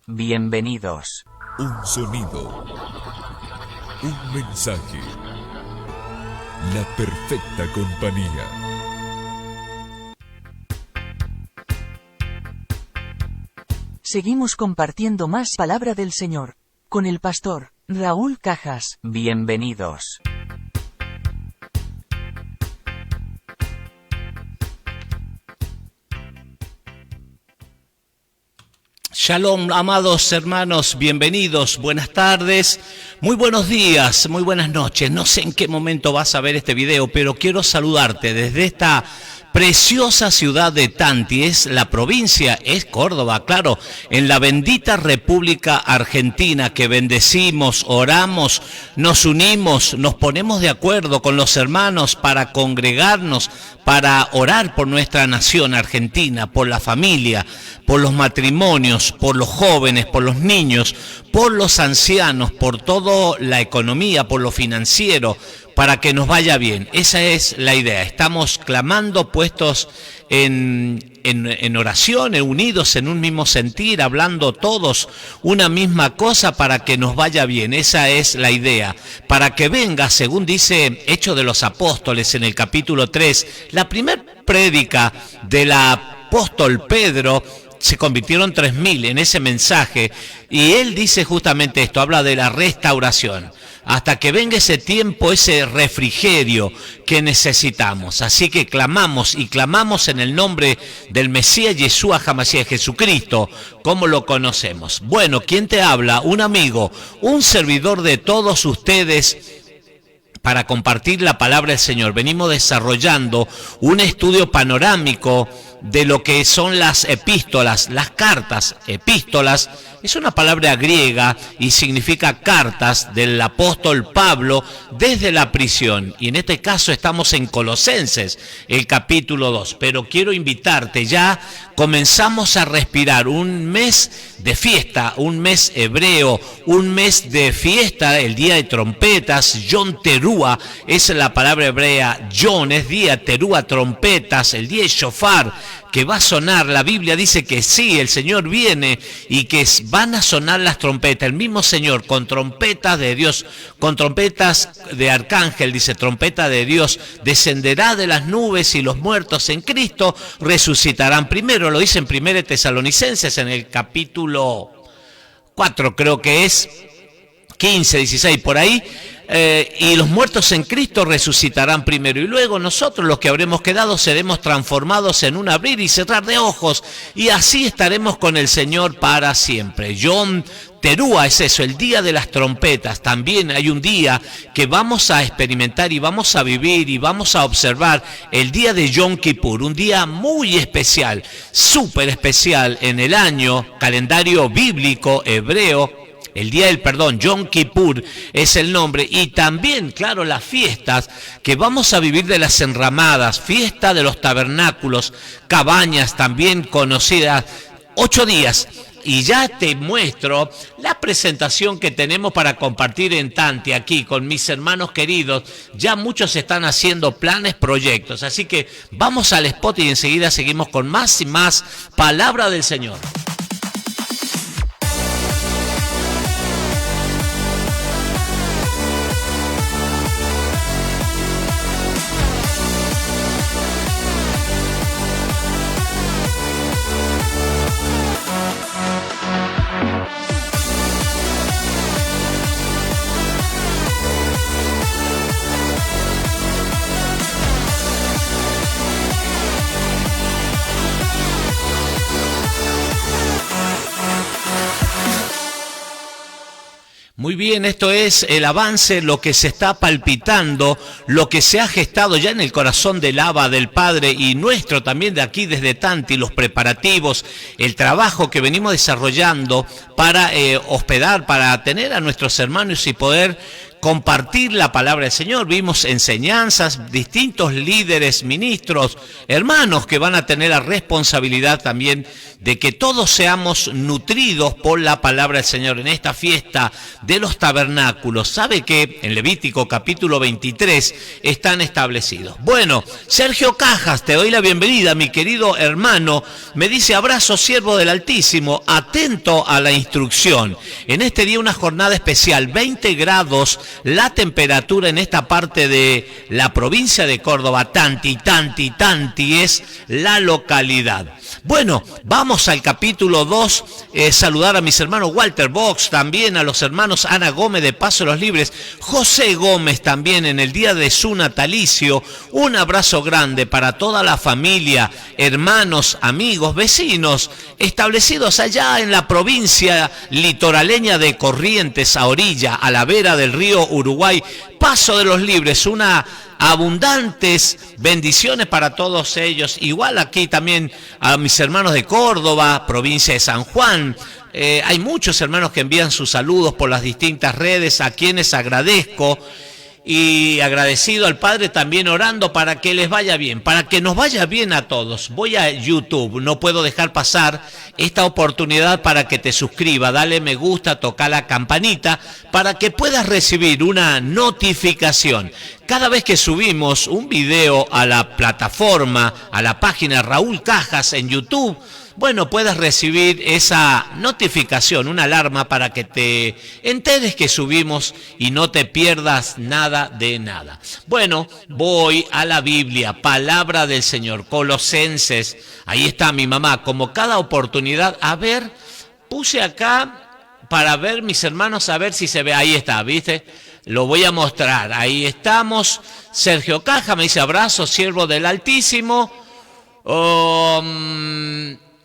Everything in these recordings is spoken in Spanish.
Bienvenidos. Un sonido. Un mensaje. La perfecta compañía. Seguimos compartiendo más palabra del Señor. Con el pastor Raúl Cajas. Bienvenidos. Shalom, amados hermanos, bienvenidos, buenas tardes, muy buenos días, muy buenas noches. No sé en qué momento vas a ver este video, pero quiero saludarte desde esta preciosa ciudad de Tanti. Es la provincia, es Córdoba, claro, en la bendita República Argentina, que bendecimos, oramos, nos unimos, nos ponemos de acuerdo con los hermanos para congregarnos, para orar por nuestra nación argentina, por la familia, por los matrimonios, por los jóvenes, por los niños, por los ancianos, por toda la economía, por lo financiero, para que nos vaya bien. Esa es la idea. Estamos clamando, puestos en oración, unidos en un mismo sentir, hablando todos una misma cosa para que nos vaya bien. Esa es la idea. Para que venga, según dice Hechos de los Apóstoles en el capítulo 3, la primera prédica del apóstol Pedro, se convirtieron 3.000 en ese mensaje, y él dice justamente esto, habla de la restauración, hasta que venga ese tiempo, ese refrigerio que necesitamos. Así que clamamos y clamamos en el nombre del Mesías Yeshua HaMashiach, Jesucristo, como lo conocemos. Bueno, ¿quién te habla? Un amigo, un servidor de todos ustedes, para compartir la palabra del Señor. Venimos desarrollando un estudio panorámico de lo que son las epístolas, las cartas. Epístolas es una palabra griega y significa cartas del apóstol Pablo desde la prisión. Y en este caso estamos en Colosenses, el capítulo 2. Pero quiero invitarte, ya comenzamos a respirar un mes de fiesta, un mes hebreo, un mes de fiesta, el día de trompetas. Yom Teruah es la palabra hebrea. Yom es día, Teruah trompetas, el día de shofar, que va a sonar. La Biblia dice que sí, el Señor viene y que van a sonar las trompetas. El mismo Señor, con trompetas de Dios, con trompetas de arcángel, dice, trompeta de Dios, descenderá de las nubes, y los muertos en Cristo resucitarán primero. Lo dice en 1 Tesalonicenses, en el capítulo 4, creo que es 15, 16, por ahí. Y los muertos en Cristo resucitarán primero, y luego nosotros, los que habremos quedado, seremos transformados en un abrir y cerrar de ojos, y así estaremos con el Señor para siempre. Yom Teruah es eso, el día de las trompetas. También hay un día que vamos a experimentar y vamos a vivir y vamos a observar, el día de Yom Kippur, un día muy especial, súper especial en el año, calendario bíblico hebreo. El día del perdón, Yom Kippur es el nombre. Y también, claro, las fiestas que vamos a vivir de las enramadas, fiesta de los tabernáculos, cabañas también conocidas, 8 días. Y ya te muestro la presentación que tenemos para compartir en Tanti, aquí con mis hermanos queridos. Ya muchos están haciendo planes, proyectos. Así que vamos al spot y enseguida seguimos con más y más palabra del Señor. Muy bien, esto es el avance, lo que se está palpitando, lo que se ha gestado ya en el corazón del Abba, del Padre, y nuestro también de aquí desde Tanti, los preparativos, el trabajo que venimos desarrollando para hospedar, para tener a nuestros hermanos y poder compartir la palabra del Señor. Vimos enseñanzas, distintos líderes, ministros, hermanos que van a tener la responsabilidad también de que todos seamos nutridos por la palabra del Señor en esta fiesta de los tabernáculos. ¿Sabe que en Levítico capítulo 23 están establecidos? Bueno, Sergio Cajas, te doy la bienvenida, mi querido hermano. Me dice: abrazo, siervo del Altísimo, atento a la instrucción. En este día una jornada especial, 20 grados la temperatura en esta parte de la provincia de Córdoba. Tanti es la localidad. Bueno, vamos al capítulo 2, saludar a mis hermanos Walter Box, también a los hermanos Ana Gómez de Paso de los Libres, José Gómez también en el día de su natalicio. Un abrazo grande para toda la familia, hermanos, amigos, vecinos, establecidos allá en la provincia litoraleña de Corrientes, a orilla, a la vera del río Uruguay, Paso de los Libres. Una abundantes bendiciones para todos ellos. Igual aquí también a mis hermanos de Córdoba, provincia de San Juan. Hay muchos hermanos que envían sus saludos por las distintas redes, a quienes agradezco. Y agradecido al Padre también orando para que les vaya bien, para que nos vaya bien a todos. Voy a YouTube, no puedo dejar pasar esta oportunidad para que te suscribas, dale me gusta, toca la campanita para que puedas recibir una notificación. Cada vez que subimos un video a la plataforma, a la página Raúl Cajas en YouTube, bueno, puedes recibir esa notificación, una alarma para que te enteres que subimos y no te pierdas nada de nada. Bueno, voy a la Biblia, palabra del Señor, Colosenses. Ahí está mi mamá, como cada oportunidad. A ver, puse acá para ver, mis hermanos, a ver si se ve. Ahí está, ¿viste? Lo voy a mostrar. Ahí estamos. Sergio Caja me dice: abrazo, siervo del Altísimo.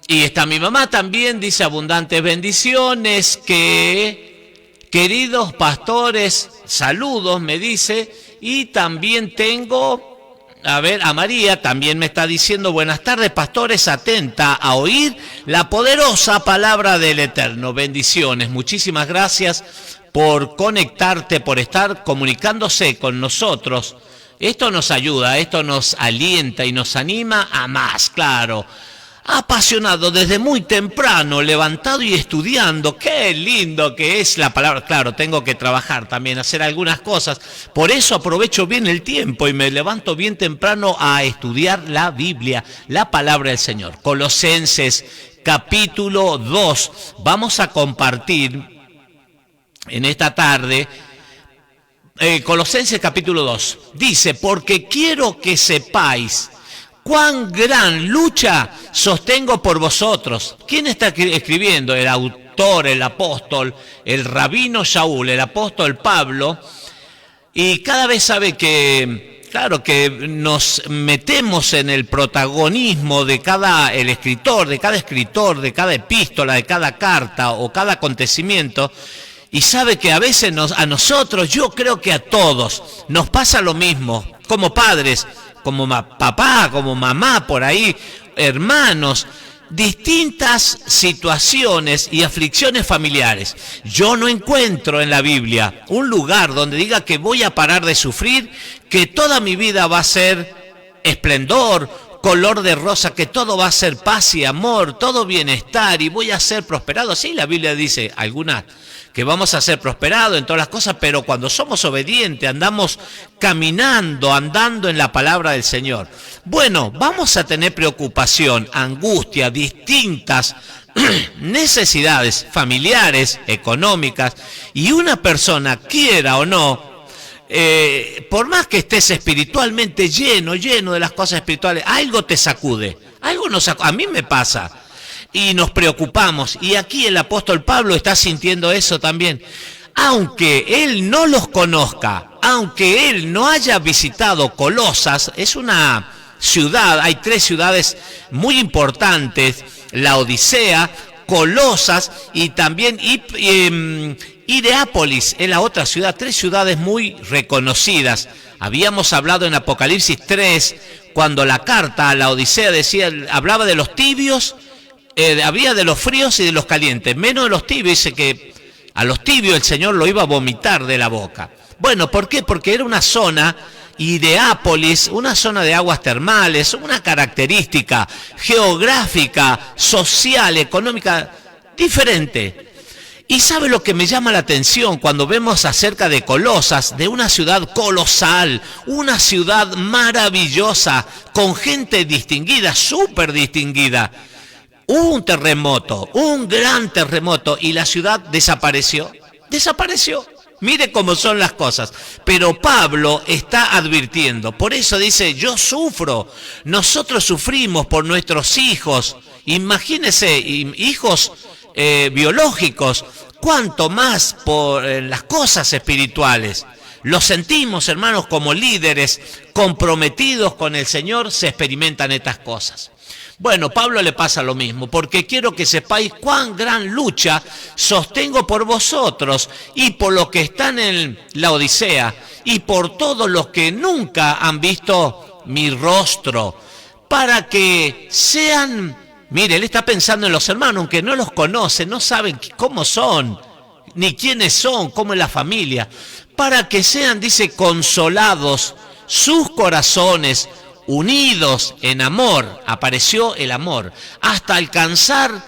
Y está mi mamá también, dice: abundantes bendiciones, que queridos pastores, saludos, me dice. Y también tengo, a ver, a María también me está diciendo: buenas tardes, pastores, atenta a oír la poderosa palabra del Eterno. Bendiciones, muchísimas gracias por conectarte, por estar comunicándose con nosotros. Esto nos ayuda, esto nos alienta y nos anima a más, claro. Apasionado desde muy temprano, levantado y estudiando. Qué lindo que es la palabra. Claro, tengo que trabajar también, hacer algunas cosas. Por eso aprovecho bien el tiempo y me levanto bien temprano a estudiar la Biblia, la palabra del Señor. Colosenses capítulo 2. Vamos a compartir en esta tarde Colosenses capítulo 2. Dice: porque quiero que sepáis cuán gran lucha sostengo por vosotros. ¿Quién está escribiendo? El autor, el apóstol, el rabino Shaul, el apóstol Pablo. Y cada vez sabe que, claro, que nos metemos en el protagonismo de cada escritor, de cada epístola, de cada carta o cada acontecimiento. Y sabe que a veces a nosotros, yo creo que a todos, nos pasa lo mismo, como padres, como papá, como mamá, por ahí, hermanos, distintas situaciones y aflicciones familiares. Yo no encuentro en la Biblia un lugar donde diga que voy a parar de sufrir, que toda mi vida va a ser esplendor, color de rosa, que todo va a ser paz y amor, todo bienestar y voy a ser prosperado. Sí, la Biblia dice algunas que vamos a ser prosperados en todas las cosas, pero cuando somos obedientes, andamos caminando, andando en la palabra del Señor. Bueno, vamos a tener preocupación, angustia, distintas necesidades familiares, económicas, y una persona, quiera o no, por más que estés espiritualmente lleno de las cosas espirituales, algo te sacude, algo nos sacude. A mí me pasa. Y nos preocupamos. Y aquí el apóstol Pablo está sintiendo eso también. Aunque él no los conozca, aunque él no haya visitado Colosas, es una ciudad, hay 3 ciudades muy importantes, la Odisea, Colosas y también Hierápolis es la otra ciudad, 3 ciudades muy reconocidas. Habíamos hablado en Apocalipsis 3, cuando la carta a la Odisea hablaba de los tibios, había de los fríos y de los calientes, menos de los tibios. Dice A los tibios el Señor lo iba a vomitar de la boca. Bueno, ¿por qué? Porque era una zona Hierápolis, una zona de aguas termales, una característica geográfica, social, económica diferente. Y ¿sabe lo que me llama la atención cuando vemos acerca de Colosas, de una ciudad colosal, una ciudad maravillosa, con gente distinguida, súper distinguida? Hubo un terremoto, un gran terremoto, y la ciudad desapareció. Desapareció. Mire cómo son las cosas. Pero Pablo está advirtiendo. Por eso dice, yo sufro. Nosotros sufrimos por nuestros hijos. Imagínense, hijos biológicos. Cuánto más por las cosas espirituales. Lo sentimos, hermanos, como líderes comprometidos con el Señor, se experimentan estas cosas. Bueno, Pablo le pasa lo mismo, porque quiero que sepáis cuán gran lucha sostengo por vosotros y por los que están en la Odisea y por todos los que nunca han visto mi rostro, para que sean... Mire, él está pensando en los hermanos, aunque no los conoce, no saben cómo son, ni quiénes son, cómo es la familia, para que sean, dice, consolados sus corazones, unidos en amor, apareció el amor, hasta alcanzar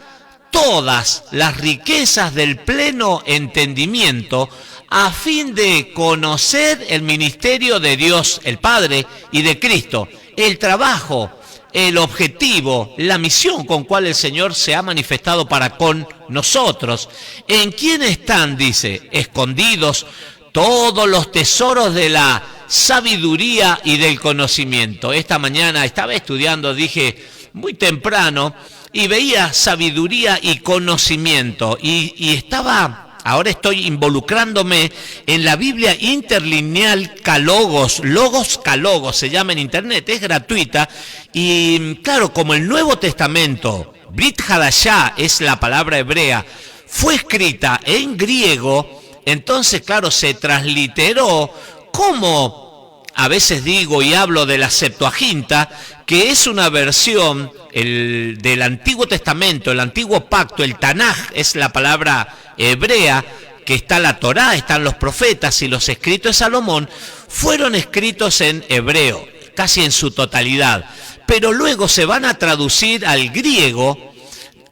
todas las riquezas del pleno entendimiento, a fin de conocer el ministerio de Dios el Padre y de Cristo, el trabajo, el objetivo, la misión con cual el Señor se ha manifestado para con nosotros, en quien están, dice, escondidos todos los tesoros de la sabiduría y del conocimiento. Esta mañana estaba estudiando, dije, muy temprano, y veía sabiduría y conocimiento, y estaba, ahora estoy involucrándome en la Biblia interlineal Calogos, Logos Calogos, se llama en internet, es gratuita, y claro, como el Nuevo Testamento, Brit Hadashah es la palabra hebrea, fue escrita en griego, entonces claro, se transliteró como a veces digo y hablo de la Septuaginta, que es una versión del Antiguo Testamento, el Antiguo Pacto, el Tanaj es la palabra hebrea, que está la Torá, están los profetas y los escritos de Salomón, fueron escritos en hebreo, casi en su totalidad, pero luego se van a traducir al griego,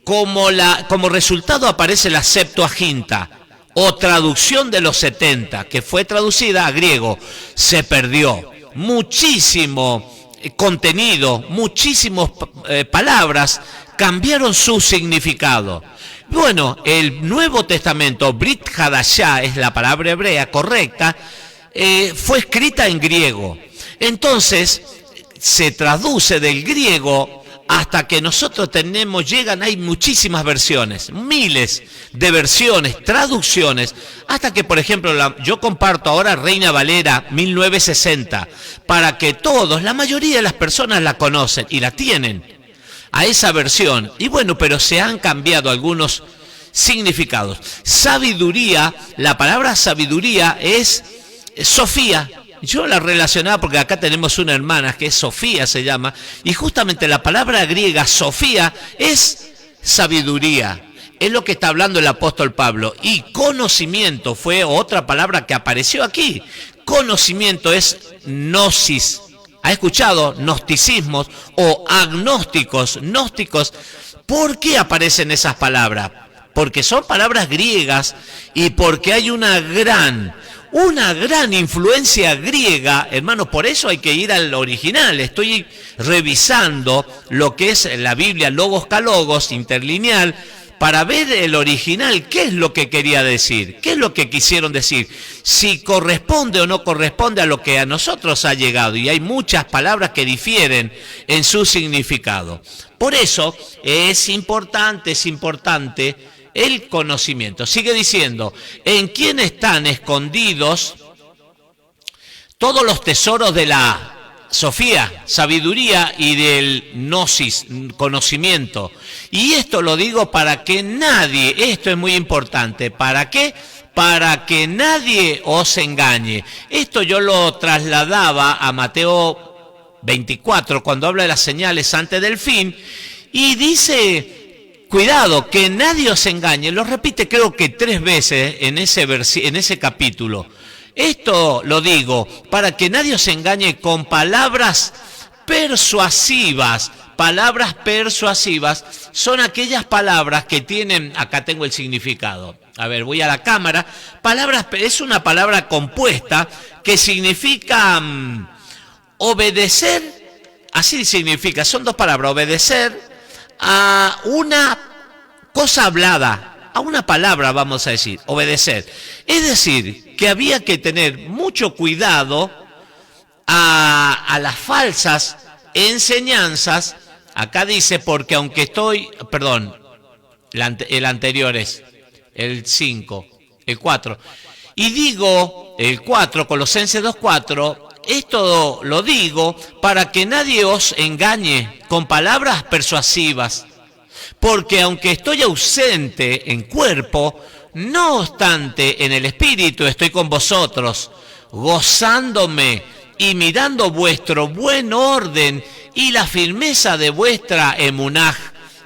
como resultado aparece la Septuaginta, o traducción de los 70, que fue traducida a griego, se perdió. Muchísimo contenido, muchísimas palabras cambiaron su significado. Bueno, el Nuevo Testamento, Brit Hadashah es la palabra hebrea correcta, fue escrita en griego. Entonces, se traduce del griego hasta que nosotros hay muchísimas versiones, miles de versiones, traducciones, hasta que, por ejemplo, yo comparto ahora Reina Valera 1960, para que la mayoría de las personas la conocen y la tienen, a esa versión. Y bueno, pero se han cambiado algunos significados. Sabiduría, la palabra sabiduría es Sofía. Yo la relacionaba porque acá tenemos una hermana que es Sofía, se llama, y justamente la palabra griega Sofía es sabiduría. Es lo que está hablando el apóstol Pablo. Y conocimiento fue otra palabra que apareció aquí. Conocimiento es gnosis. ¿Ha escuchado? Gnosticismos o agnósticos. Gnósticos. ¿Por qué aparecen esas palabras? Porque son palabras griegas y porque hay una gran influencia griega, hermanos, por eso hay que ir al original. Estoy revisando lo que es la Biblia Logos Calogos, interlineal, para ver el original, qué es lo que quería decir, qué es lo que quisieron decir, si corresponde o no corresponde a lo que a nosotros ha llegado, y hay muchas palabras que difieren en su significado. Por eso es importante el conocimiento. Sigue diciendo, en quién están escondidos todos los tesoros de la Sofía, sabiduría, y del gnosis, conocimiento. Y esto lo digo para que nadie, esto es muy importante, ¿para qué? Para que nadie os engañe. Esto yo lo trasladaba a Mateo 24, cuando habla de las señales antes del fin, y dice, cuidado, que nadie os engañe. Lo repite creo que 3 veces en ese capítulo. Esto lo digo para que nadie os engañe con palabras persuasivas. Palabras persuasivas son aquellas palabras que tienen, acá tengo el significado. A ver, voy a la cámara. Es una palabra compuesta que significa obedecer. Así significa, son 2 palabras, obedecer a una cosa hablada, a una palabra, vamos a decir, obedecer. Es decir, que había que tener mucho cuidado a las falsas enseñanzas. Acá dice, porque aunque estoy, perdón, el anterior es el 5, el 4. Y digo, el 4, Colosenses 2:4, esto lo digo para que nadie os engañe con palabras persuasivas. Porque aunque estoy ausente en cuerpo, no obstante en el espíritu estoy con vosotros, gozándome y mirando vuestro buen orden y la firmeza de vuestra emunaj,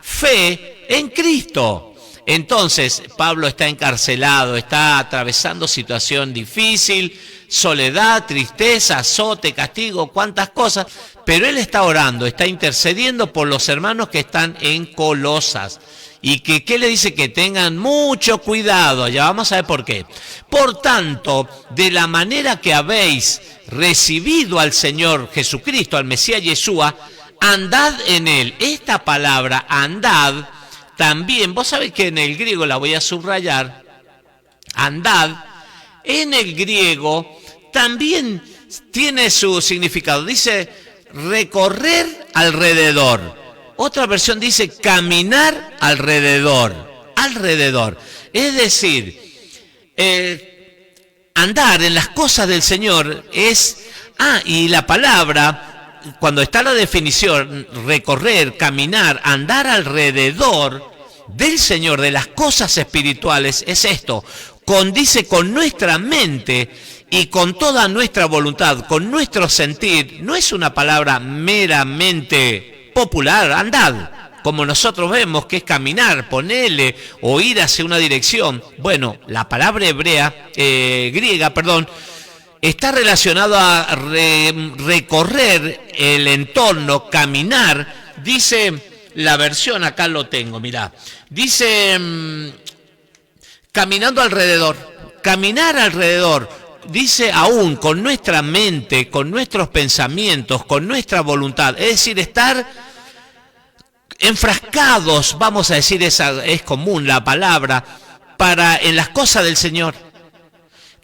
fe en Cristo. Entonces, Pablo está encarcelado, está atravesando situación difícil, soledad, tristeza, azote, castigo, cuántas cosas, pero él está orando, está intercediendo por los hermanos que están en Colosas. Y ¿qué le dice? Que tengan mucho cuidado, ya vamos a ver por qué. Por tanto, de la manera que habéis recibido al Señor Jesucristo, al Mesías Yeshua, andad en él. Esta palabra, andad, también, vos sabés que en el griego, la voy a subrayar, andad, en el griego también tiene su significado. Dice recorrer alrededor. Otra versión dice caminar alrededor. Alrededor. Es decir, andar en las cosas del Señor es... y la palabra, cuando está la definición, recorrer, caminar, andar alrededor del Señor, de las cosas espirituales, es esto. Dice con nuestra mente y con toda nuestra voluntad, con nuestro sentir. No es una palabra meramente popular, andad, como nosotros vemos que es caminar, ponerle o ir hacia una dirección. Bueno, la palabra griega, está relacionado a recorrer el entorno, caminar. Dice la versión, acá lo tengo, mirá, dice caminando alrededor, caminar alrededor. Dice aún con nuestra mente, con nuestros pensamientos, con nuestra voluntad, es decir, estar enfrascados, vamos a decir, esa es común la palabra, en las cosas del Señor.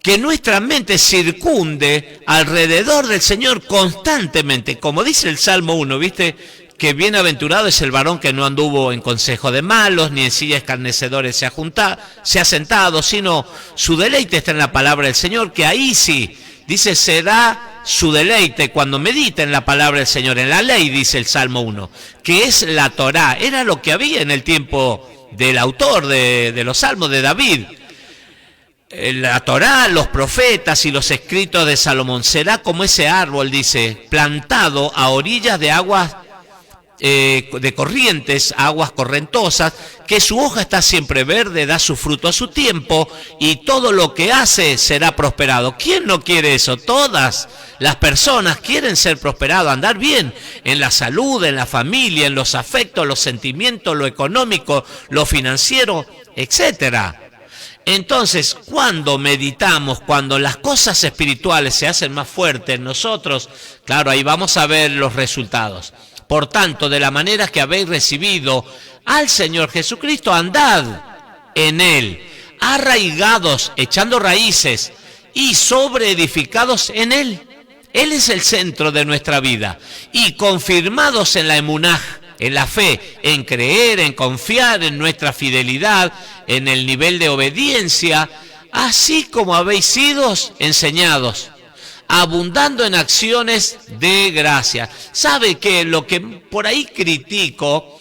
Que nuestra mente circunde alrededor del Señor constantemente, como dice el Salmo 1, ¿viste? Que bienaventurado es el varón que no anduvo en consejo de malos, ni en silla de escarnecedores se ha sentado, sino su deleite está en la palabra del Señor, que ahí sí, dice, será su deleite cuando medita en la palabra del Señor, en la ley, dice el Salmo 1, que es la Torá. Era lo que había en el tiempo del autor de los Salmos, de David. La Torá, los profetas y los escritos de Salomón, será como ese árbol, dice, plantado a orillas de aguas, de corrientes, aguas correntosas, que su hoja está siempre verde, da su fruto a su tiempo, y todo lo que hace será prosperado. ¿Quién no quiere eso? Todas las personas quieren ser prosperados, andar bien en la salud, en la familia, en los afectos, los sentimientos, lo económico, lo financiero, etcétera. Entonces, cuando meditamos, cuando las cosas espirituales se hacen más fuertes en nosotros, claro, ahí vamos a ver los resultados. Por tanto, de la manera que habéis recibido al Señor Jesucristo, andad en Él, arraigados, echando raíces y sobreedificados en Él. Él es el centro de nuestra vida. Y confirmados en la emunaj, en la fe, en creer, en confiar, en nuestra fidelidad, en el nivel de obediencia, así como habéis sido enseñados, abundando en acciones de gracia. ¿Sabe que lo que por ahí critico,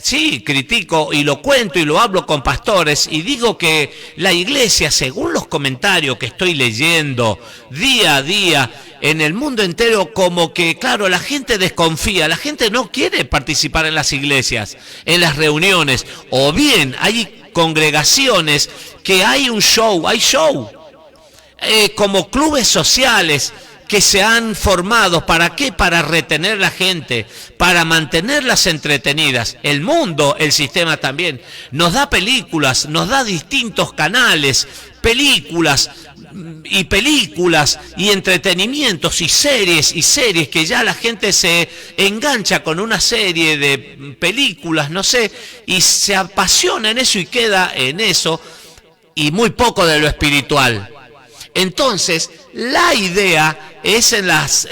sí, critico y lo cuento y lo hablo con pastores y digo que la iglesia, según los comentarios que estoy leyendo día a día en el mundo entero, como que, claro, la gente desconfía, la gente no quiere participar en las iglesias, en las reuniones, o bien hay congregaciones que hay un show, como clubes sociales que se han formado. ¿Para qué? Para retener la gente, para mantenerlas entretenidas. El mundo, el sistema también, nos da películas, nos da distintos canales, películas y entretenimientos y series que ya la gente se engancha con una serie de películas, no sé, y se apasiona en eso y queda en eso y muy poco de lo espiritual. Entonces, la idea es en las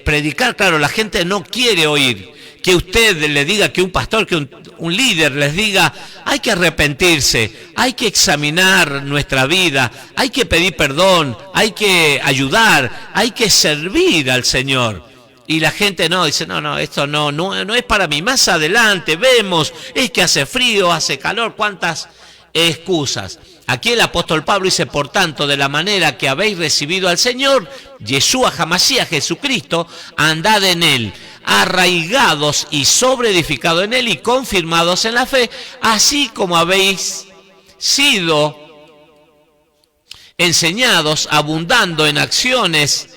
predicar, claro, la gente no quiere oír que usted le diga, que un pastor, que un líder les diga, hay que arrepentirse, hay que examinar nuestra vida, hay que pedir perdón, hay que ayudar, hay que servir al Señor. Y la gente no, dice, no, esto no es para mí, más adelante vemos, es que hace frío, hace calor, cuántas excusas. Aquí el apóstol Pablo dice, por tanto, de la manera que habéis recibido al Señor, Yeshua HaMashiach, Jesucristo, andad en Él, arraigados y sobreedificados en Él y confirmados en la fe, así como habéis sido enseñados, abundando en acciones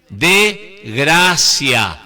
de gracia.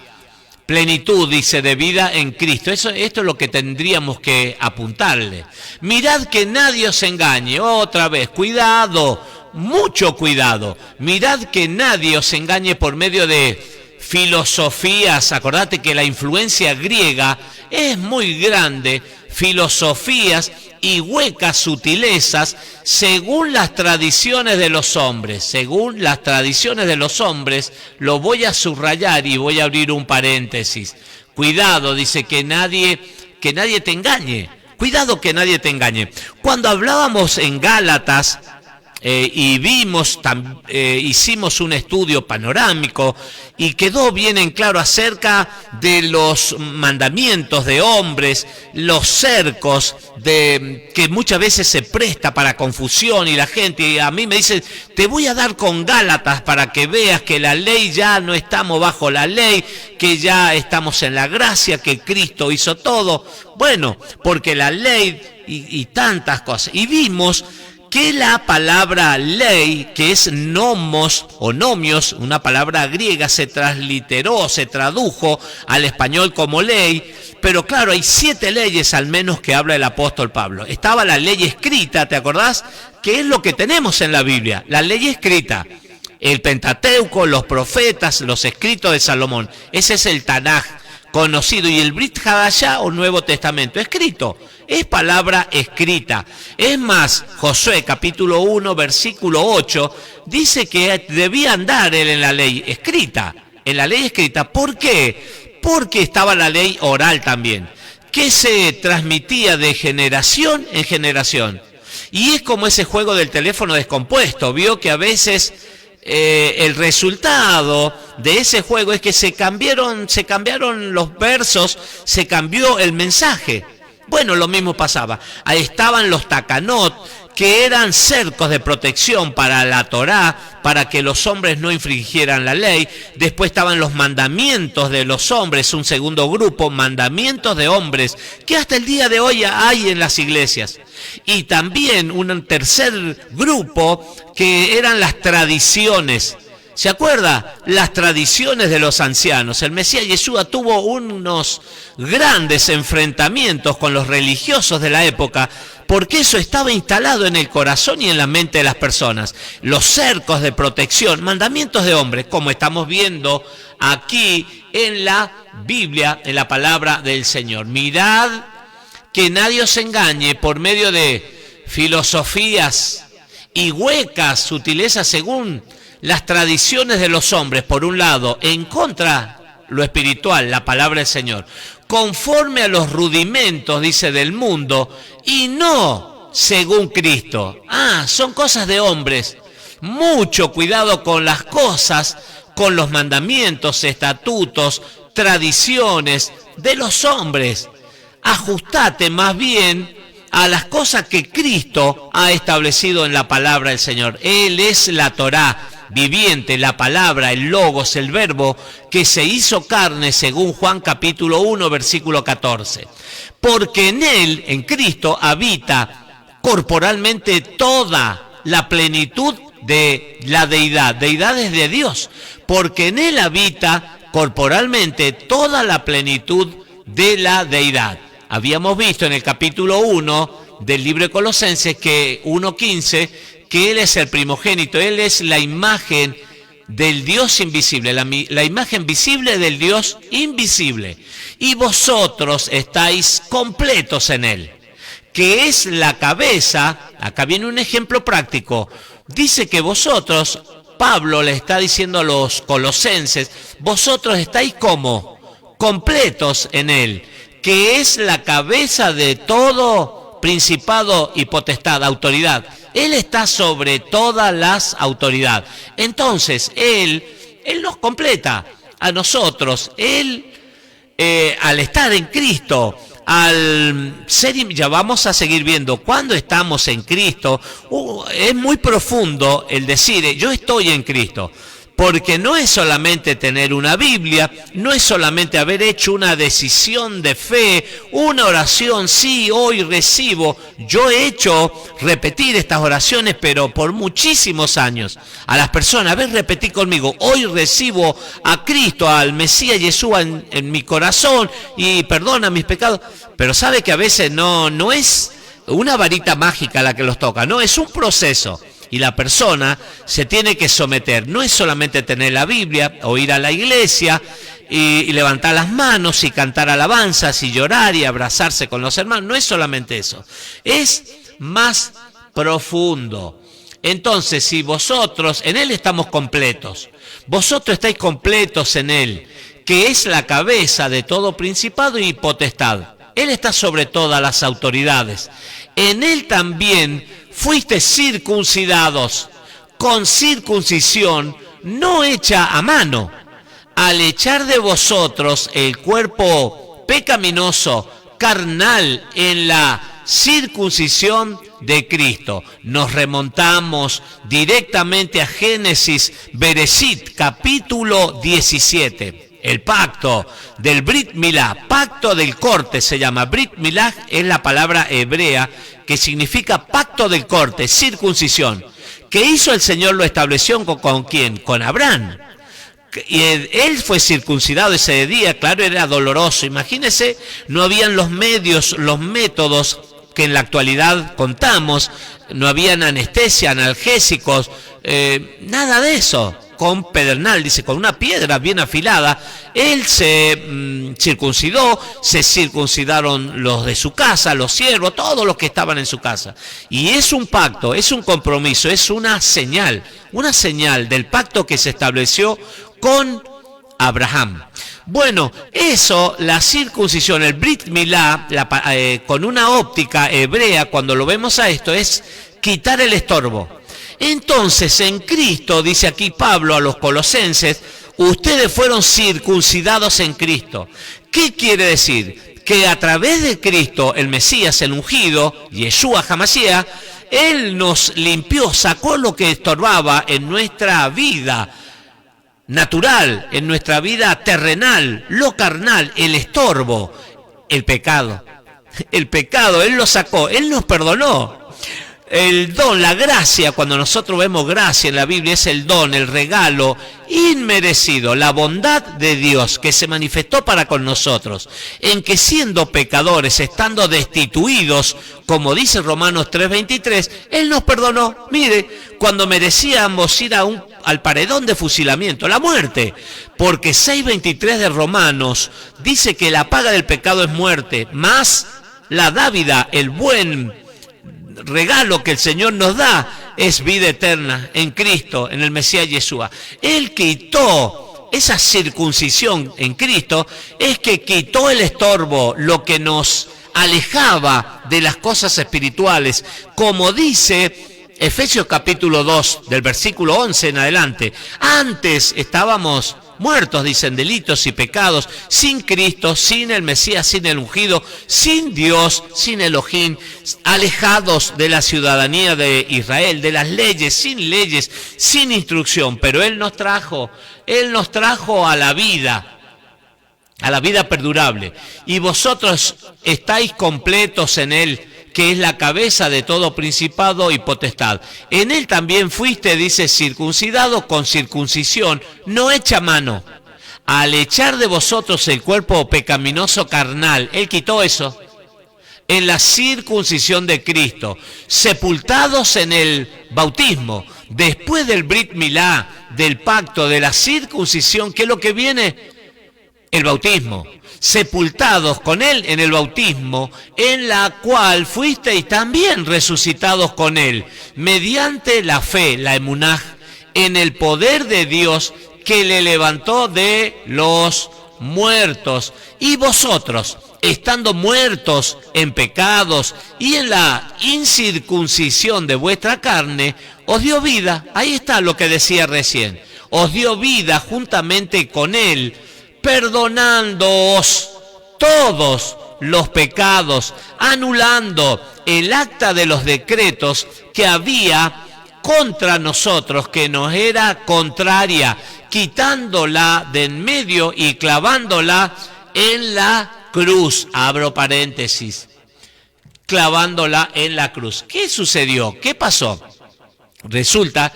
Plenitud, dice, de vida en Cristo. Esto es lo que tendríamos que apuntarle. Mirad que nadie os engañe. Otra vez, cuidado, mucho cuidado. Mirad que nadie os engañe por medio de filosofías. Acordate que la influencia griega es muy grande. Filosofías y huecas sutilezas según las tradiciones de los hombres. Según las tradiciones de los hombres, lo voy a subrayar y voy a abrir un paréntesis. Cuidado, dice, que nadie te engañe. Cuidado que nadie te engañe. Cuando hablábamos en Gálatas y hicimos un estudio panorámico y quedó bien en claro acerca de los mandamientos de hombres, los cercos que muchas veces se presta para confusión y la gente, y a mí me dice, te voy a dar con Gálatas para que veas que la ley ya no estamos bajo la ley, que ya estamos en la gracia, que Cristo hizo todo. Bueno, porque la ley y tantas cosas. Y vimos que la palabra ley, que es nomos o nomios, una palabra griega, se transliteró, se tradujo al español como ley, pero claro, hay 7 leyes al menos que habla el apóstol Pablo. Estaba la ley escrita, ¿te acordás? Que es lo que tenemos en la Biblia, la ley escrita. El Pentateuco, los profetas, los escritos de Salomón, ese es el Tanaj conocido, y el Brit Hadashah o Nuevo Testamento, escrito, es palabra escrita. Es más, Josué capítulo 1 versículo 8 dice que debía andar él en la ley escrita, ¿por qué? Porque estaba la ley oral también, que se transmitía de generación en generación, y es como ese juego del teléfono descompuesto. Vio que a veces el resultado de ese juego es que se cambiaron los versos, se cambió el mensaje. Bueno, lo mismo pasaba. Ahí estaban los takanot, que eran cercos de protección para la Torá, para que los hombres no infringieran la ley. Después estaban los mandamientos de los hombres, un segundo grupo, mandamientos de hombres, que hasta el día de hoy hay en las iglesias. Y también un tercer grupo, que eran las tradiciones. ¿Se acuerda? Las tradiciones de los ancianos. El Mesías Yeshua tuvo unos grandes enfrentamientos con los religiosos de la época, porque eso estaba instalado en el corazón y en la mente de las personas. Los cercos de protección, mandamientos de hombres, como estamos viendo aquí en la Biblia, en la palabra del Señor. Mirad que nadie os engañe por medio de filosofías y huecas sutilezas según las tradiciones de los hombres, por un lado, en contra lo espiritual, la palabra del Señor, conforme a los rudimentos, dice, del mundo, y no según Cristo. Son cosas de hombres. Mucho cuidado con las cosas, con los mandamientos, estatutos, tradiciones de los hombres. ajustate más bien a las cosas que Cristo ha establecido en la palabra del Señor. Él es la Torá viviente, la palabra, el logos, el verbo que se hizo carne, según Juan capítulo 1, versículo 14. Porque en Él, en Cristo, habita corporalmente toda la plenitud de la deidad. Deidad es de Dios, porque en Él habita corporalmente toda la plenitud de la deidad. Habíamos visto en el capítulo 1 del libro de Colosenses, que 1:15, que Él es el primogénito, Él es la imagen del Dios invisible, la imagen visible del Dios invisible. Y vosotros estáis completos en Él, que es la cabeza. Acá viene un ejemplo práctico. Dice que vosotros, Pablo le está diciendo a los colosenses, vosotros estáis como completos en Él, que es la cabeza de todo principado y potestad, autoridad. Él está sobre todas las autoridades. Entonces, Él nos completa a nosotros. Él, al estar en Cristo, al ser, ya vamos a seguir viendo, cuando estamos en Cristo, es muy profundo el decir, yo estoy en Cristo. Porque no es solamente tener una Biblia, no es solamente haber hecho una decisión de fe, una oración, sí, hoy recibo. Yo he hecho repetir estas oraciones, pero por muchísimos años. A las personas, a ver, repetí conmigo, hoy recibo a Cristo, al Mesías Yeshua en mi corazón y perdona mis pecados. Pero sabe que a veces no es una varita mágica la que los toca, no, es un proceso. Y la persona se tiene que someter. No es solamente tener la Biblia o ir a la iglesia y levantar las manos y cantar alabanzas y llorar y abrazarse con los hermanos. No es solamente eso. Es más profundo. Entonces, si vosotros, en Él estamos completos. Vosotros estáis completos en Él, que es la cabeza de todo principado y potestad. Él está sobre todas las autoridades. En Él también fuiste circuncidados con circuncisión no hecha a mano, al echar de vosotros el cuerpo pecaminoso, carnal, en la circuncisión de Cristo. Nos remontamos directamente a Génesis, Bereshit, capítulo 17. El pacto del Brit Milá, pacto del corte se llama. Brit Milá es la palabra hebrea que significa pacto del corte, circuncisión. ¿Qué hizo el Señor? Lo estableció ¿con quién? Con Abraham. Y él fue circuncidado ese día, claro, era doloroso. Imagínense, no habían los medios, los métodos que en la actualidad contamos, no habían anestesia, analgésicos, nada de eso. Con pedernal, dice, con una piedra bien afilada, él se circuncidó, se circuncidaron los de su casa, los siervos, todos los que estaban en su casa. Y es un pacto, es un compromiso, es una señal del pacto que se estableció con Abraham. Bueno, eso, la circuncisión, el Brit Milá, con una óptica hebrea, cuando lo vemos a esto, es quitar el estorbo. Entonces, en Cristo, dice aquí Pablo a los colosenses, ustedes fueron circuncidados en Cristo. ¿Qué quiere decir? Que a través de Cristo, el Mesías, el ungido, Yeshua HaMashiach, Él nos limpió, sacó lo que estorbaba en nuestra vida natural, en nuestra vida terrenal, lo carnal, el estorbo, el pecado. El pecado, Él lo sacó, Él nos perdonó. El don, la gracia, cuando nosotros vemos gracia en la Biblia, es el don, el regalo inmerecido, la bondad de Dios que se manifestó para con nosotros, en que siendo pecadores, estando destituidos, como dice Romanos 3:23, Él nos perdonó. Mire, cuando merecíamos ir al paredón de fusilamiento, la muerte, porque 6:23 de Romanos dice que la paga del pecado es muerte, más la dávida, el buen regalo que el Señor nos da es vida eterna en Cristo, en el Mesías Yeshua. Él quitó esa circuncisión en Cristo, es que quitó el estorbo, lo que nos alejaba de las cosas espirituales, como dice Efesios capítulo 2, del versículo 11 en adelante. Antes estábamos muertos, dicen, delitos y pecados, sin Cristo, sin el Mesías, sin el ungido, sin Dios, sin Elohim, alejados de la ciudadanía de Israel, de las leyes, sin instrucción. Pero Él nos trajo a la vida perdurable. Y vosotros estáis completos en Él, que es la cabeza de todo principado y potestad. En Él también fuiste, dice, circuncidado con circuncisión, no hecha a mano. Al echar de vosotros el cuerpo pecaminoso carnal, Él quitó eso, en la circuncisión de Cristo, sepultados en el bautismo, después del Brit Milá, del pacto, de la circuncisión, ¿qué es lo que viene? El bautismo, sepultados con Él en el bautismo, en la cual fuisteis también resucitados con Él, mediante la fe, la emunaj, en el poder de Dios que le levantó de los muertos. Y vosotros, estando muertos en pecados y en la incircuncisión de vuestra carne, os dio vida. Ahí está lo que decía recién. Os dio vida juntamente con Él, perdonándoos todos los pecados, anulando el acta de los decretos que había contra nosotros, que nos era contraria, quitándola de en medio y clavándola en la cruz. Abro paréntesis. Clavándola en la cruz. ¿Qué sucedió? ¿Qué pasó? Resulta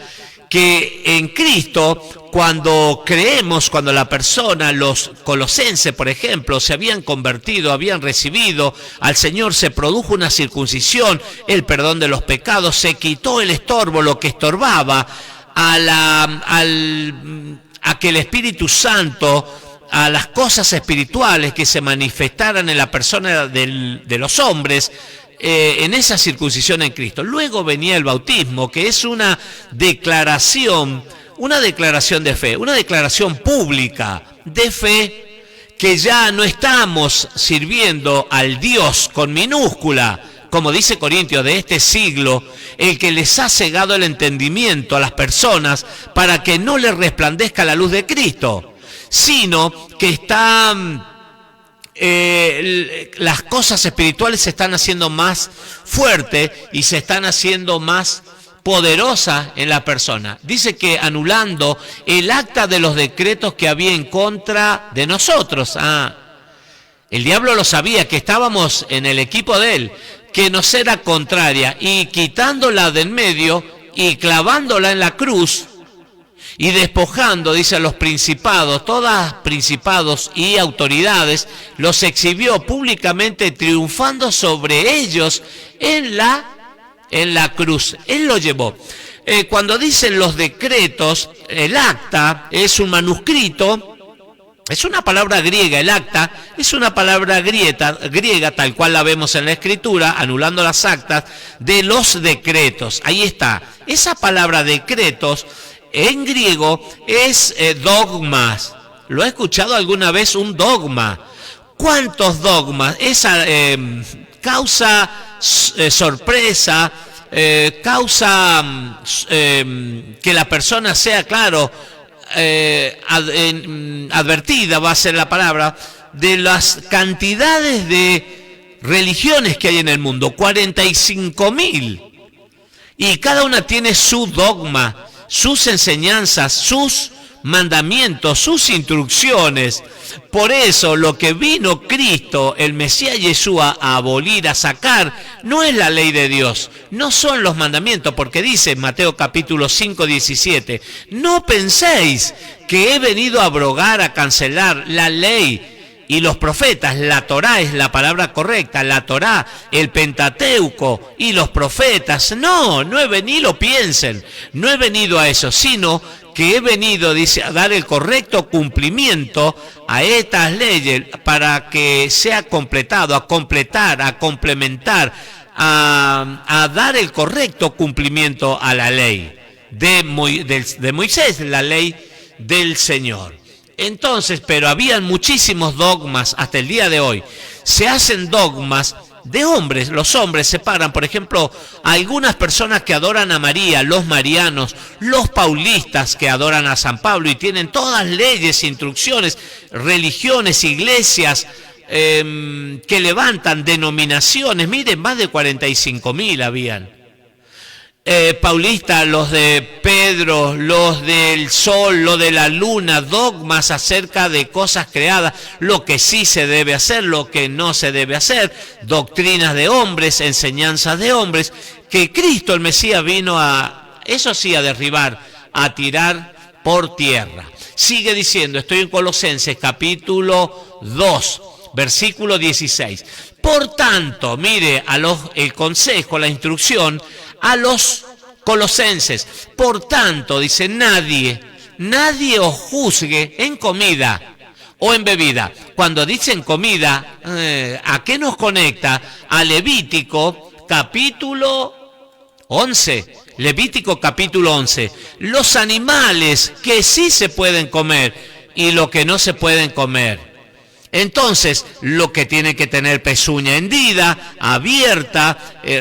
que en Cristo, cuando creemos, cuando la persona, los colosenses, por ejemplo, se habían convertido, habían recibido al Señor, se produjo una circuncisión, el perdón de los pecados, se quitó el estorbo, lo que estorbaba a que el Espíritu Santo, a las cosas espirituales que se manifestaran en la persona de los hombres, en esa circuncisión en Cristo. Luego venía el bautismo, que es una declaración de fe, una declaración pública de fe, que ya no estamos sirviendo al Dios con minúscula, como dice Corintios, de este siglo, el que les ha cegado el entendimiento a las personas para que no les resplandezca la luz de Cristo, sino que están... las cosas espirituales se están haciendo más fuertes y se están haciendo más poderosas en la persona. Dice que anulando el acta de los decretos que había en contra de nosotros. El diablo lo sabía, que estábamos en el equipo de él, que nos era contraria, y quitándola de en medio y clavándola en la cruz, y despojando, dice, a los principados, todas principados y autoridades, los exhibió públicamente, triunfando sobre ellos en la cruz. Él lo llevó. Cuando dicen los decretos, el acta es un manuscrito, es una palabra griega. El acta es una palabra griega, tal cual la vemos en la Escritura, anulando las actas de los decretos. Ahí está. Esa palabra decretos en griego es dogmas. ¿Lo ha escuchado alguna vez un dogma? ¿Cuántos dogmas? Esa causa sorpresa, causa que la persona sea, claro, advertida, va a ser la palabra, de las cantidades de religiones que hay en el mundo, 45.000. Y cada una tiene su dogma, sus enseñanzas, sus mandamientos, sus instrucciones. Por eso lo que vino Cristo, el Mesías Yeshua, a abolir, a sacar, no es la ley de Dios, no son los mandamientos, porque dice en Mateo capítulo 5, 17, no penséis que he venido a abrogar, a cancelar la ley y los profetas. La Torá es la palabra correcta, la Torá, el Pentateuco y los profetas. No he venido, lo piensen, no he venido a eso, sino que he venido, dice, a dar el correcto cumplimiento a estas leyes para que sea completado, a completar, a complementar, a dar el correcto cumplimiento a la ley de Moisés, la ley del Señor. Entonces, pero habían muchísimos dogmas hasta el día de hoy. Se hacen dogmas de hombres. Los hombres separan, por ejemplo, a algunas personas que adoran a María, los marianos, los paulistas que adoran a San Pablo y tienen todas leyes, instrucciones, religiones, iglesias, que levantan denominaciones. Miren, más de 45.000 habían. Paulistas, los de Pedro, los del sol, los de la luna, dogmas acerca de cosas creadas, lo que sí se debe hacer, lo que no se debe hacer, doctrinas de hombres, enseñanzas de hombres, que Cristo el Mesías vino a, eso sí, a derribar, a tirar por tierra. Sigue diciendo, estoy en Colosenses capítulo 2, versículo 16. Por tanto, mire el consejo, la instrucción a los colosenses. Por tanto, dice, nadie os juzgue en comida o en bebida. Cuando dicen comida, ¿a qué nos conecta? A Levítico capítulo 11. Levítico capítulo 11. Los animales que sí se pueden comer y lo que no se pueden comer. Entonces, lo que tiene que tener pezuña hendida, abierta,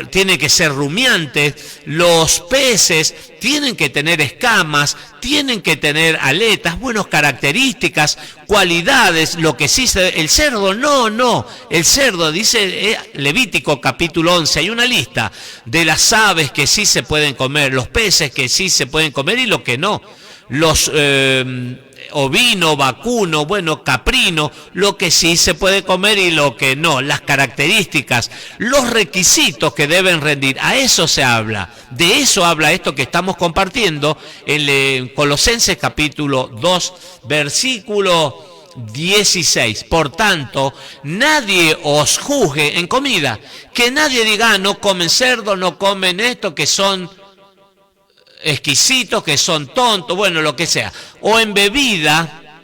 tiene que ser rumiante. Los peces tienen que tener escamas, tienen que tener aletas, buenas características, cualidades. Lo que sí el cerdo, no. El cerdo, dice Levítico capítulo 11, hay una lista de las aves que sí se pueden comer, los peces que sí se pueden comer y lo que no. Los ovino, vacuno, caprino, lo que sí se puede comer y lo que no, las características, los requisitos que deben rendir, a eso se habla, de eso habla esto que estamos compartiendo en Colosenses capítulo 2, versículo 16. Por tanto, nadie os juzgue en comida, que nadie diga, no comen cerdo, no comen esto, que son exquisitos, que son tontos, lo que sea, o en bebida,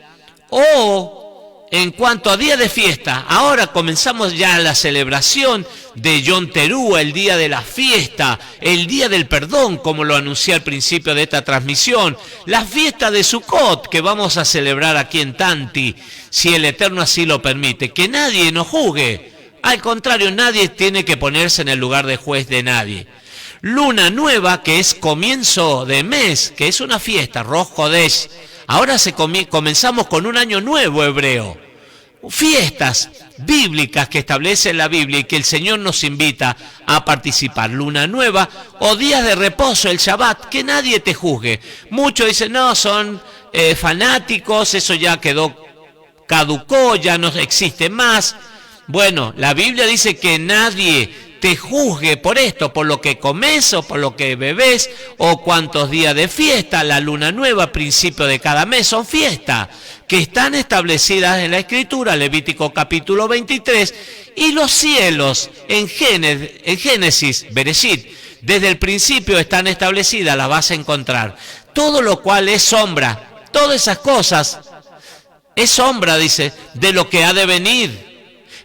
o en cuanto a día de fiesta. Ahora comenzamos ya la celebración de Yom Teruah, el día de la fiesta, el día del perdón, como lo anuncié al principio de esta transmisión, la fiesta de Sukkot que vamos a celebrar aquí en Tanti, si el Eterno así lo permite. Que nadie nos juzgue, al contrario, nadie tiene que ponerse en el lugar de juez de nadie. Luna nueva, que es comienzo de mes, que es una fiesta, Rosh Chodesh. Ahora comenzamos con un año nuevo hebreo. Fiestas bíblicas que establece la Biblia y que el Señor nos invita a participar. Luna nueva o días de reposo, el Shabbat, que nadie te juzgue. Muchos dicen, no, son fanáticos, eso ya caducó, ya no existe más. La Biblia dice que nadie te juzgue por esto, por lo que comes o por lo que bebes o cuántos días de fiesta. La luna nueva, principio de cada mes, son fiestas que están establecidas en la Escritura, Levítico capítulo 23, y los cielos en Génesis, Bereshit, desde el principio están establecidas, las vas a encontrar. Todo lo cual es sombra, todas esas cosas es sombra, dice, de lo que ha de venir.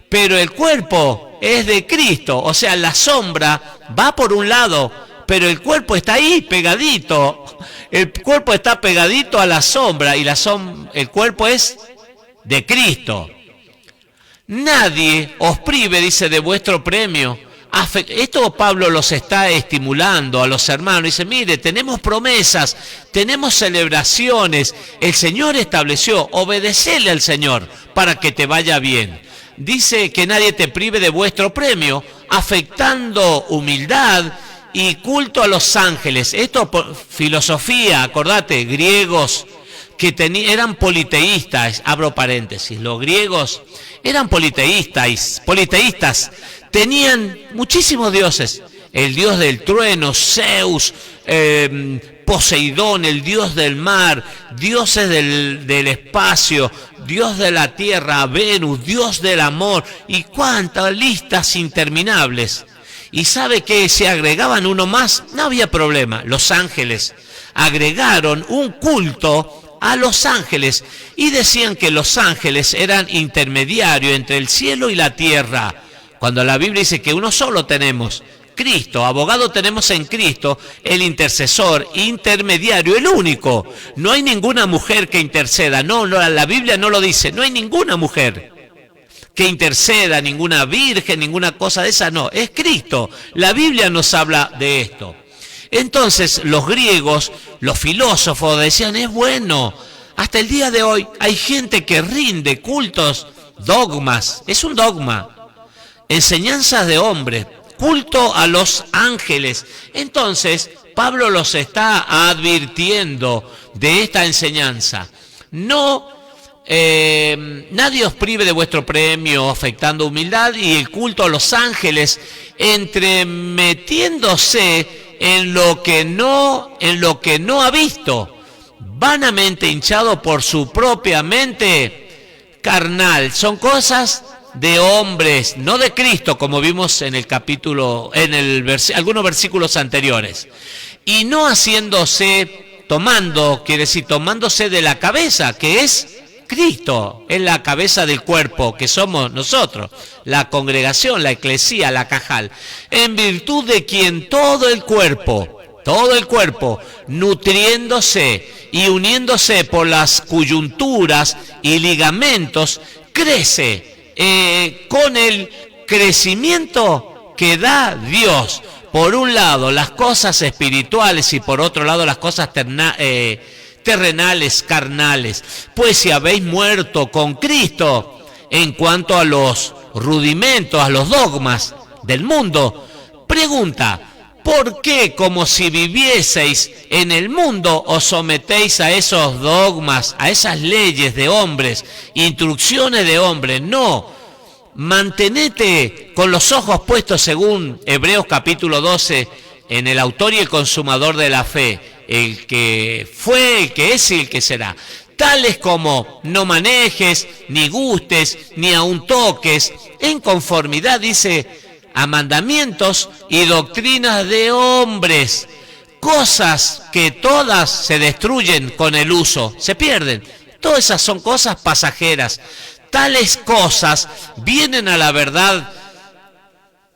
Pero el cuerpo es de Cristo, o sea, la sombra va por un lado, pero el cuerpo está ahí pegadito. El cuerpo está pegadito a la sombra y el cuerpo es de Cristo. Nadie os prive, dice, de vuestro premio. Esto Pablo los está estimulando a los hermanos. Dice, mire, tenemos promesas, tenemos celebraciones. El Señor estableció, obedecele al Señor para que te vaya bien. Dice que nadie te prive de vuestro premio, afectando humildad y culto a los ángeles. Esto por filosofía, acordate, griegos que eran politeístas, abro paréntesis, los griegos eran politeístas, tenían muchísimos dioses, el dios del trueno, Zeus, Poseidón, el dios del mar, dioses del espacio, dios de la tierra, Venus, dios del amor, y cuántas listas interminables. Y sabe que si agregaban uno más, no había problema. Los ángeles agregaron un culto a los ángeles y decían que los ángeles eran intermediarios entre el cielo y la tierra, cuando la Biblia dice que uno solo tenemos, Cristo, abogado tenemos en Cristo, el intercesor, intermediario, el único. No hay ninguna mujer que interceda, no, la Biblia no lo dice, no hay ninguna mujer que interceda, ninguna virgen, ninguna cosa de esa, no, es Cristo. La Biblia nos habla de esto. Entonces los griegos, los filósofos decían, es bueno, hasta el día de hoy hay gente que rinde cultos, dogmas, es un dogma, enseñanzas de hombres, culto a los ángeles. Entonces Pablo los está advirtiendo de esta enseñanza. No, nadie os prive de vuestro premio afectando humildad y el culto a los ángeles, entremetiéndose en lo que no ha visto, vanamente hinchado por su propia mente carnal. Son cosas de hombres, no de Cristo, como vimos en el capítulo, algunos versículos anteriores. Y no haciéndose, tomándose de la cabeza, que es Cristo, es la cabeza del cuerpo, que somos nosotros, la congregación, la eclesía, la cajal, en virtud de quien todo el cuerpo, nutriéndose y uniéndose por las coyunturas y ligamentos, crece con el crecimiento que da Dios. Por un lado las cosas espirituales y por otro lado las cosas terrenales, carnales. Pues si habéis muerto con Cristo en cuanto a los rudimentos, a los dogmas del mundo, pregunta, ¿por qué como si vivieseis en el mundo os sometéis a esos dogmas, a esas leyes de hombres, instrucciones de hombres? No, mantenete con los ojos puestos, según Hebreos capítulo 12, en el autor y el consumador de la fe, el que fue, el que es y el que será. Tales como no manejes, ni gustes, ni aun toques, en conformidad, dice, a mandamientos y doctrinas de hombres, cosas que todas se destruyen con el uso, se pierden. Todas esas son cosas pasajeras. Tales cosas vienen a la verdad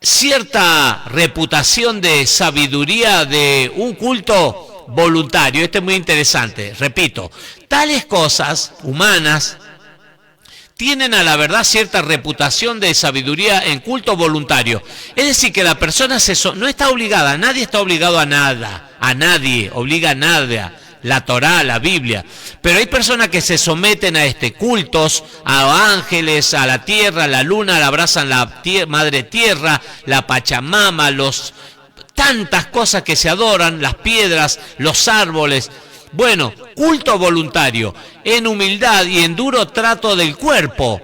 cierta reputación de sabiduría de un culto voluntario. Esto es muy interesante, repito, tales cosas humanas tienen a la verdad cierta reputación de sabiduría en culto voluntario. Es decir, que la persona no está obligada, nadie está obligado a nada, a nadie, obliga a nada, la Torá, la Biblia. Pero hay personas que se someten a cultos, a ángeles, a la tierra, a la luna, le abrazan la madre tierra, la Pachamama, tantas cosas que se adoran, las piedras, los árboles. Bueno, culto voluntario, en humildad y en duro trato del cuerpo.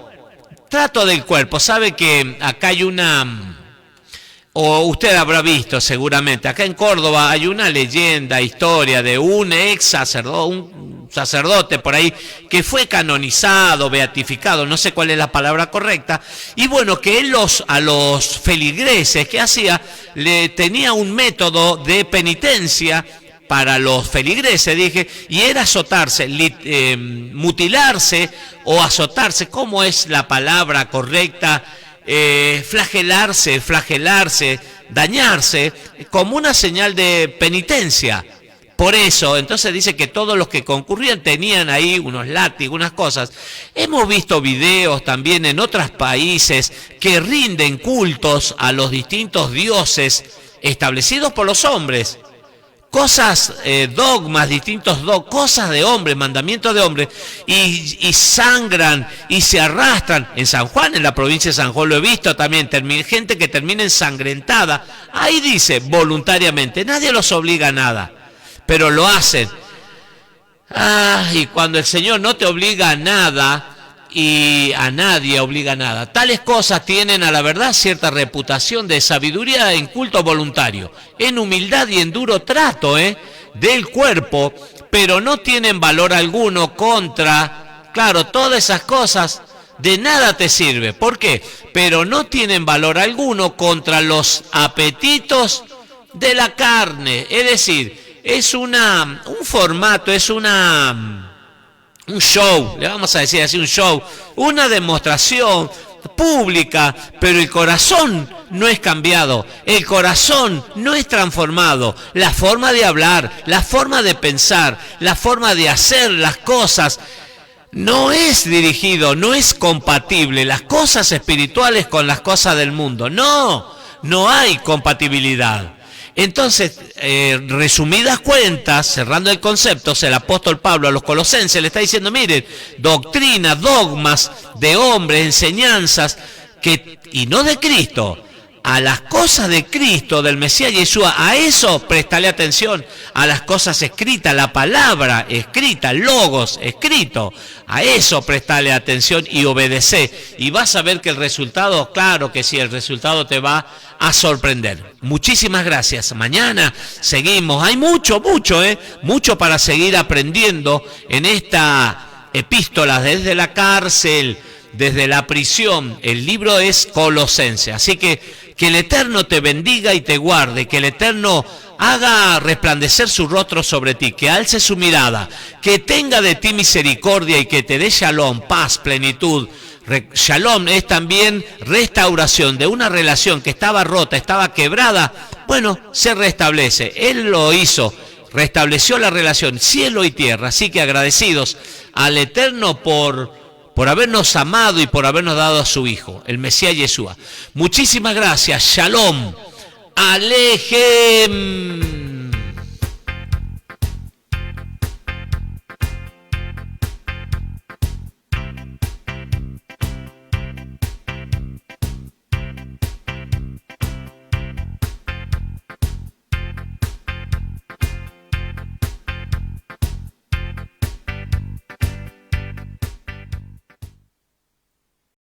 Trato del cuerpo. Sabe que acá hay o usted habrá visto seguramente, acá en Córdoba hay una leyenda, historia de un sacerdote por ahí que fue canonizado, beatificado, no sé cuál es la palabra correcta, y bueno, que él a los feligreses que hacía, le tenía un método de penitencia para los feligreses, y era azotarse, mutilarse o azotarse, ¿cómo es la palabra correcta? Flagelarse, dañarse, como una señal de penitencia. Por eso, entonces dice que todos los que concurrían tenían ahí unos látigos, unas cosas. Hemos visto videos también en otros países que rinden cultos a los distintos dioses establecidos por los hombres. Cosas, dogmas, cosas de hombres, mandamientos de hombres, y sangran y se arrastran. En San Juan, en la provincia de San Juan, lo he visto también, gente que termina ensangrentada. Ahí dice, voluntariamente, nadie los obliga a nada, pero lo hacen. Y cuando el Señor no te obliga a nada, y a nadie obliga a nada. Tales cosas tienen a la verdad cierta reputación de sabiduría en culto voluntario, en humildad y en duro trato del cuerpo, pero no tienen valor alguno contra, claro, todas esas cosas de nada te sirve. ¿Por qué? Pero no tienen valor alguno contra los apetitos de la carne. Es decir, es un formato, es un show, le vamos a decir así, un show, una demostración pública, pero el corazón no es cambiado, el corazón no es transformado, la forma de hablar, la forma de pensar, la forma de hacer las cosas no es dirigido, no es compatible las cosas espirituales con las cosas del mundo. No hay compatibilidad. Entonces, resumidas cuentas, cerrando el concepto, el apóstol Pablo a los colosenses le está diciendo, miren, doctrina, dogmas de hombres, enseñanzas, y no de Cristo, a las cosas de Cristo, del Mesías Yeshua, a eso prestale atención, a las cosas escritas, la palabra escrita, logos escrito, a eso prestale atención y obedece. Y vas a ver que el resultado, claro que sí, el resultado te va a sorprender. Muchísimas gracias. Mañana seguimos. Hay mucho para seguir aprendiendo en esta epístola desde la cárcel, desde la prisión. El libro es Colosenses. Así que el Eterno te bendiga y te guarde, que el Eterno haga resplandecer su rostro sobre ti, que alce su mirada, que tenga de ti misericordia y que te dé shalom, paz, plenitud. Shalom es también restauración de una relación que estaba rota, estaba quebrada. Bueno, se restablece. Él lo hizo, restableció la relación, cielo y tierra. Así que agradecidos al Eterno por habernos amado y por habernos dado a su Hijo, el Mesías Yeshua. Muchísimas gracias. Shalom. Alejem.